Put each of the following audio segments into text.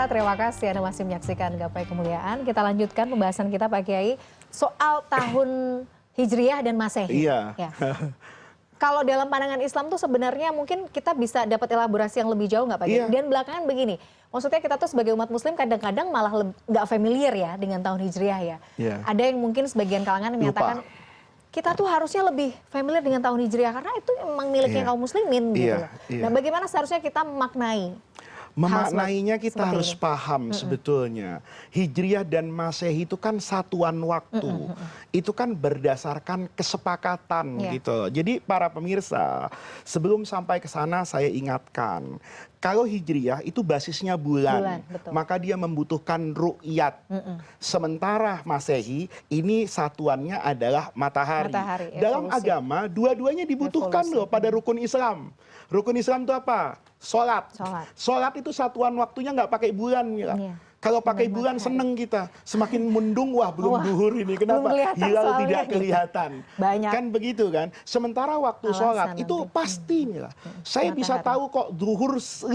Pemirsa, terima kasih Anda masih menyaksikan Gapai Kemuliaan. Kita lanjutkan pembahasan kita Pak Kiai soal tahun Hijriah dan Masehi. Iya. Ya. Kalau dalam pandangan Islam tuh sebenarnya mungkin kita bisa dapat elaborasi yang lebih jauh nggak Pak Kiai? Iya. Dan belakangan begini, maksudnya kita tuh sebagai umat Muslim kadang-kadang malah nggak familiar ya dengan tahun Hijriah ya. Iya. Ada yang mungkin sebagian kalangan menyatakan kita tuh harusnya lebih familiar dengan tahun Hijriah karena itu memang miliknya kaum muslimin gitu loh. Nah, bagaimana seharusnya kita memaknai? Memaknainya kita harus ini. paham sebetulnya. Hijriah dan Masehi itu kan satuan waktu. Itu kan berdasarkan kesepakatan gitu. Jadi para pemirsa, sebelum sampai ke sana saya ingatkan. Kalau Hijriah itu basisnya bulan maka dia membutuhkan ru'yat. Sementara Masehi ini satuannya adalah matahari. Dalam agama dua-duanya dibutuhkan loh pada rukun Islam. Rukun Islam itu apa? Sholat. Sholat itu satuan waktunya nggak pakai bulan. Kalau pakai bulan seneng kita. Semakin mendung, wah belum duhur ini. Kenapa? Hilal tidak kelihatan. Banyak. Kan begitu kan. Sementara waktu sholat itu pasti. Saya bisa tahu kok duhur 5.000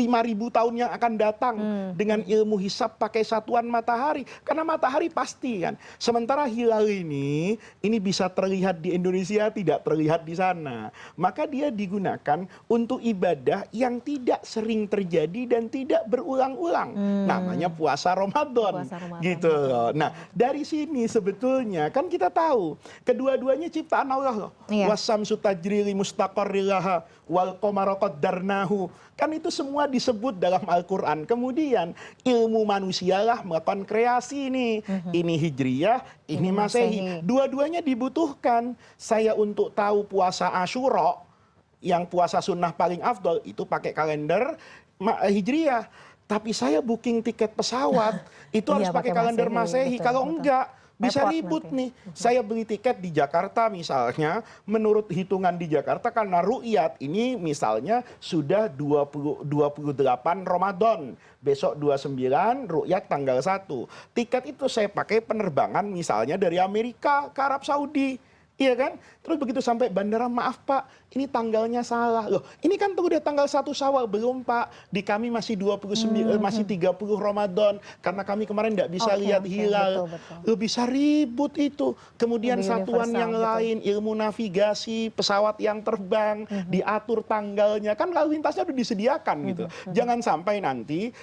tahun yang akan datang. Dengan ilmu hisab pakai satuan matahari. Karena matahari pasti kan. Sementara hilal ini bisa terlihat di Indonesia, tidak terlihat di sana. Maka dia digunakan untuk ibadah yang tidak sering terjadi dan tidak berulang-ulang. Namanya puasa Ramadan. Gitu loh. Nah, dari sini sebetulnya kan kita tahu kedua-duanya ciptaan Allah loh. Wasyamsu tajri li mustaqarri laha wal qamara qaddarnahu. Kan itu semua disebut dalam Al-Qur'an. Kemudian ilmu manusialah melakukan kreasi ini. Ini Hijriyah, ini Masehi. Dua-duanya dibutuhkan. Saya untuk tahu puasa Asyura yang puasa sunnah paling afdol itu pakai kalender Hijriyah. Tapi saya booking tiket pesawat itu harus pakai kalender Masehi. Kalau enggak bisa ribut nih. Saya beli tiket di Jakarta misalnya, menurut hitungan di Jakarta karena ru'yat ini misalnya sudah 28 Ramadan. Besok 29, ru'yat tanggal 1. Tiket itu saya pakai penerbangan misalnya dari Amerika ke Arab Saudi. Iya kan? Terus begitu sampai bandara, maaf Pak, ini tanggalnya salah. Loh, ini kan tuh udah tanggal 1 Syawal. Belum Pak, di kami masih 29, masih 30 Ramadan. Karena kami kemarin tidak bisa lihat hilal. Loh, bisa ribut itu. Kemudian satuan yang lain, ilmu navigasi, pesawat yang terbang, diatur tanggalnya. Kan lalu lintasnya udah disediakan gitu. Jangan sampai nanti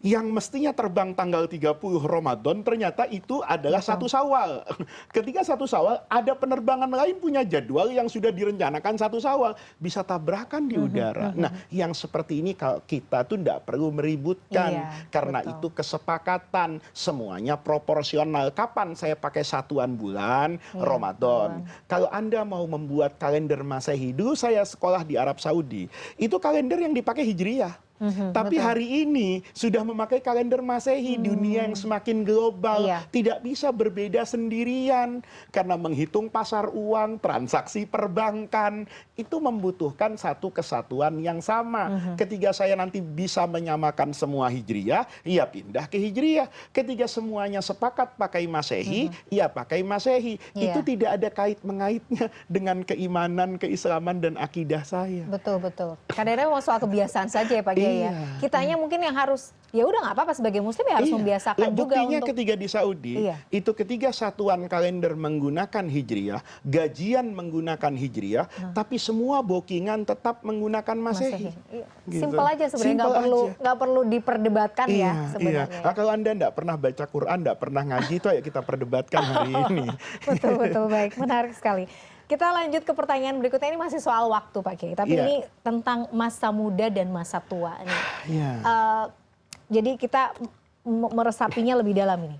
yang mestinya terbang tanggal 30 Ramadan ternyata itu adalah 1 Syawal. Ketika 1 Syawal ada penerbangan lain punya jadwal yang sudah direncanakan 1 Syawal, bisa tabrakan di udara. Nah, yang seperti ini kalau kita tuh tidak perlu meributkan karena itu kesepakatan, semuanya proporsional. Kapan saya pakai satuan bulan? Ramadan. Kalau Anda mau membuat kalender Masehi, dulu saya sekolah di Arab Saudi, itu kalender yang dipakai Hijriyah. Tapi hari ini sudah memakai kalender Masehi. Dunia yang semakin global, tidak bisa berbeda sendirian. Karena menghitung pasar uang, transaksi perbankan, itu membutuhkan satu kesatuan yang sama. Ketika saya nanti bisa menyamakan semua Hijriyah, ya pindah ke Hijriyah. Ketika semuanya sepakat pakai Masehi, ya pakai Masehi. Itu tidak ada kait-mengaitnya dengan keimanan, keislaman, dan akidah saya. Betul. Kadang-kadang mau soal kebiasaan saja ya Pak Kiai. Kitanya mungkin yang harus, ya udah nggak apa-apa sebagai muslim ya harus membiasakan juga buktinya untuk ketika di Saudi itu ketika satuan kalender menggunakan Hijriyah, gajian menggunakan Hijriyah, tapi semua bookingan tetap menggunakan Masehi. Gitu. Simpel aja sebenarnya, nggak perlu diperdebatkan ya sebenarnya. Nah, kalau Anda nggak pernah baca Quran, nggak pernah ngaji, itu ya kita perdebatkan hari ini. Betul, baik, menarik sekali. Kita lanjut ke pertanyaan berikutnya, ini masih soal waktu Pak Kiai, tapi ini tentang masa muda dan masa tua. Jadi kita meresapinya lebih dalam ini.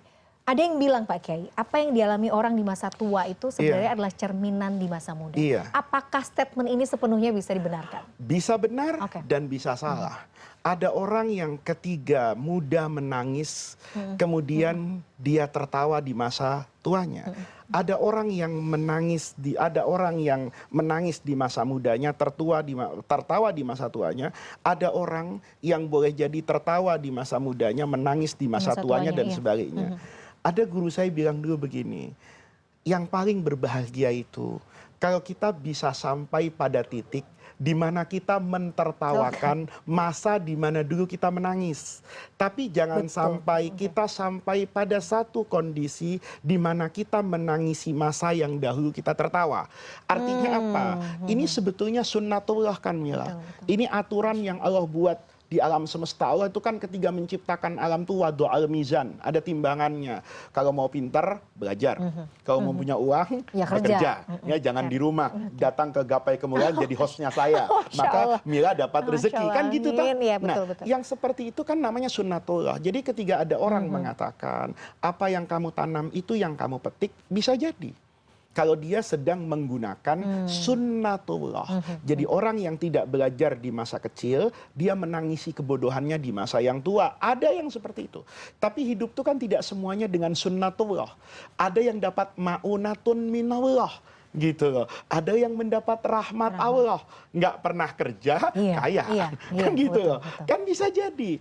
Ada yang bilang Pak Kiai, apa yang dialami orang di masa tua itu sebenarnya adalah cerminan di masa muda. Apakah statement ini sepenuhnya bisa dibenarkan? Bisa benar dan bisa salah. Ada orang yang ketika muda menangis, kemudian dia tertawa di masa tuanya. Ada orang yang menangis di masa mudanya, tertawa di masa tuanya. Ada orang yang boleh jadi tertawa di masa mudanya, menangis di masa tuanya dan sebagainya. Ada guru saya bilang dulu begini, yang paling berbahagia itu kalau kita bisa sampai pada titik di mana kita mentertawakan masa di mana dulu kita menangis. Tapi jangan sampai kita sampai pada satu kondisi di mana kita menangisi masa yang dahulu kita tertawa. Artinya apa? Ini sebetulnya sunnatullah kan Mila. Ini aturan yang Allah buat di alam semesta. Allah itu kan ketika menciptakan alam itu wadu'al mizan, ada timbangannya. Kalau mau pintar, belajar. Kalau mau punya uang, ya bekerja. Ya, jangan di rumah, datang ke Gapai Kemuliaan jadi hostnya saya. Maka Mila dapat rezeki. Kan gitu toh. Ya, betul, nah, betul. yang seperti itu kan namanya sunnatullah. Jadi ketika ada orang mengatakan, apa yang kamu tanam itu yang kamu petik, bisa jadi kalau dia sedang menggunakan sunnatullah. Jadi orang yang tidak belajar di masa kecil, dia menangisi kebodohannya di masa yang tua. Ada yang seperti itu. Tapi hidup itu kan tidak semuanya dengan sunnatullah. Ada yang dapat ma'unatun minallah. Gitu loh. Ada yang mendapat rahmat Allah, nggak pernah kerja, kaya, kan gitu betul, loh. Betul. Kan bisa jadi.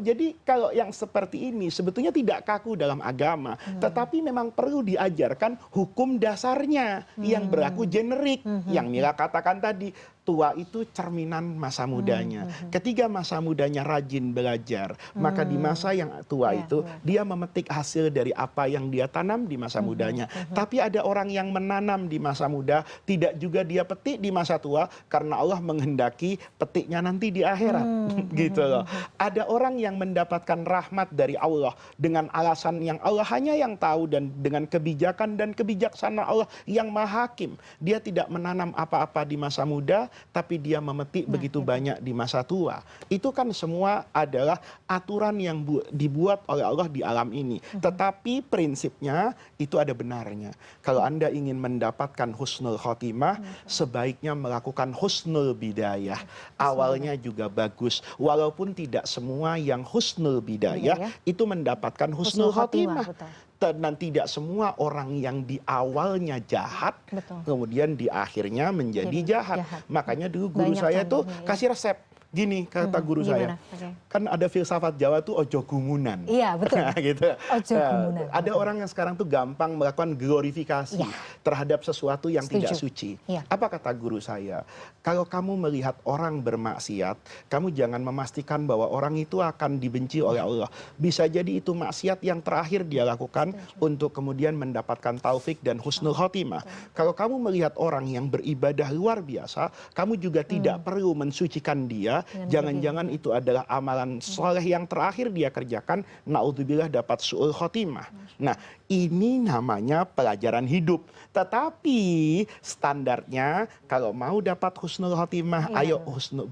Jadi kalau yang seperti ini sebetulnya tidak kaku dalam agama, tetapi memang perlu diajarkan hukum dasarnya yang berlaku generik, yang Mila katakan tadi. Tua itu cerminan masa mudanya. Ketika masa mudanya rajin belajar, maka di masa yang tua itu dia memetik hasil dari apa yang dia tanam di masa mudanya. Tapi ada orang yang menanam di masa muda, tidak juga dia petik di masa tua karena Allah menghendaki petiknya nanti di akhirat. Gitu loh. Ada orang yang mendapatkan rahmat dari Allah dengan alasan yang Allah hanya yang tahu, dan dengan kebijakan dan kebijaksanaan Allah yang maha hakim. Dia tidak menanam apa-apa di masa muda, tapi dia memetik begitu banyak di masa tua. Itu kan semua adalah aturan yang dibuat oleh Allah di alam ini. Tetapi prinsipnya itu ada benarnya. Kalau Anda ingin mendapatkan husnul khotimah, sebaiknya melakukan husnul bidayah. Awalnya juga bagus. Walaupun tidak semua yang husnul bidayah itu mendapatkan husnul khotimah. Dan tidak semua orang yang di awalnya jahat, kemudian di akhirnya menjadi jahat. Makanya dulu guru saya tuh kasih resep. Gini kata guru saya, kan ada filsafat Jawa tuh ojo gumunan. Iya betul. Gitu. Ojo gumunan. Ada orang yang sekarang tuh gampang melakukan glorifikasi terhadap sesuatu yang tidak suci. Apa kata guru saya? Kalau kamu melihat orang bermaksiat, kamu jangan memastikan bahwa orang itu akan dibenci oleh Allah. Bisa jadi itu maksiat yang terakhir dia lakukan untuk kemudian mendapatkan taufik dan husnul khotimah. Kalau kamu melihat orang yang beribadah luar biasa, kamu juga tidak perlu mensucikan dia. Jangan-jangan itu adalah amalan soleh yang terakhir dia kerjakan, naudzubillah dapat su'ul khotimah. Nah, ini namanya pelajaran hidup. Tetapi standarnya kalau mau dapat husnul khotimah, ayo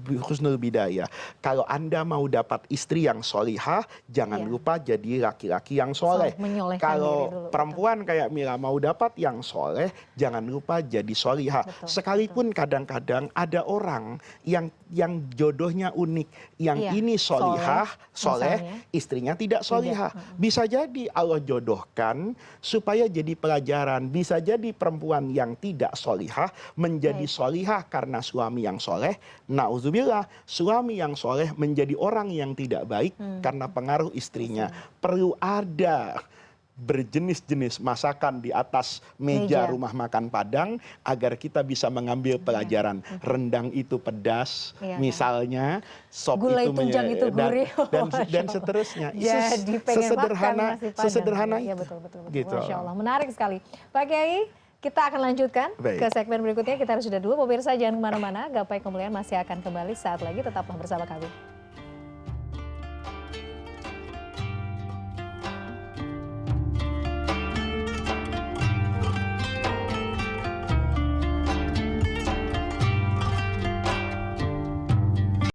husnul bidayah. Kalau Anda mau dapat istri yang solihah, jangan lupa jadi laki-laki yang soleh. Kalau perempuan kayak Mila mau dapat yang soleh, jangan lupa jadi solihah. Sekalipun kadang-kadang ada orang yang jodohnya unik, yang ini solihah, soleh, istrinya tidak solihah. Bisa jadi Allah jodohkan supaya jadi pelajaran. Bisa jadi perempuan yang tidak solihah menjadi solihah karena suami yang soleh. Nauzubillah, suami yang soleh menjadi orang yang tidak baik karena pengaruh istrinya. Perlu ada berjenis-jenis masakan di atas meja rumah makan Padang agar kita bisa mengambil pelajaran. Rendang itu pedas, misalnya sop gulai itu tunjang itu gurih, dan seterusnya. Jadi Sesederhana ya, itu. betul. Gitu. Masya Allah, menarik sekali. Pak Kiai, kita akan lanjutkan ke segmen berikutnya. Kita harus sudah dulu. Pemirsa jangan kemana-mana. Gapai Kemuliaan masih akan kembali saat lagi. Tetaplah bersama kami.